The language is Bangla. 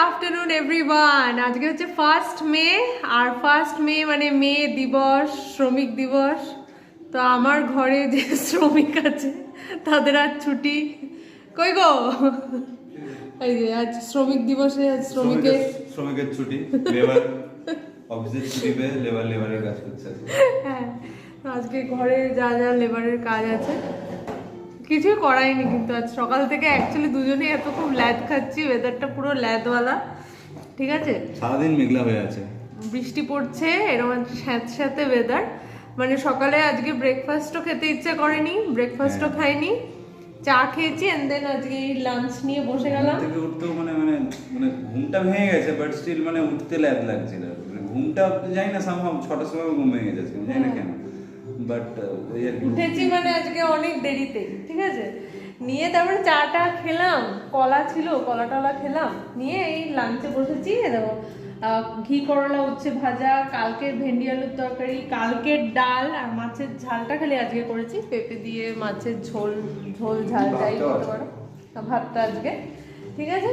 Afternoon everyone. আজকে হচ্ছে 1 মে, আর 1 মে মানে মে দিবস, শ্রমিক দিবস। তো আমার ঘরে যে শ্রমিক আছে তাদের আজ ছুটি। কই গো, এই যে আজ শ্রমিক দিবসে আজ শ্রমিকের ছুটি, লেবার অফিসের ছুটি পেয়ে লেবারের কাজ করছে। হ্যাঁ, তো আজকে ঘরে যা যা লেবারের কাজ আছে কিছুই করাইনি, কিন্তু আজ সকাল থেকে অ্যাকচুয়ালি দুজনেই এত খুব ল্যাদ খাচ্ছি, ওয়েদারটা পুরো ল্যাদওয়ালা। ঠিক আছে, সারাদিন মেঘলা হয়ে আছে, বৃষ্টি পড়ছে, এরকম স্যাঁতস্যাঁতে ওয়েদার। মানে সকালে আজকে ব্রেকফাস্টও খেতে ইচ্ছে করেনি, ব্রেকফাস্টও খাইনি, চা খেয়েছি, এন্ড দেন আজকে লাঞ্চ নিয়ে বসে গেলাম। থেকে উঠতেও মানে ঘুমটা ভেঙে গেছে, বাট স্টিল উঠতে ল্যাদ লাগছিল। ঘুমটা যাই না, সামহাও 6টার সময় ঘুম ভেঙে যাচ্ছে, জানি না কেন, বাট উঠেছি মানে আজকে অনেক দেরিতে। ঠিক আছে, নিয়ে তারপরে চাটা খেলাম, কলা ছিল, কলা টলা খেলাম, নিয়ে এই লাঞ্চে বসেছি। দেখো ঘি করলা, উচ্ছে ভাজা, কালকের ভেন্ডি আলুর তরকারি, কালকের ডাল, আর মাছের ঝালটা খালি আজকে করেছি পেঁপে দিয়ে, মাছের ঝোল ঝাল যাই বলতে পারো, ভাতটা আজকে। ঠিক আছে।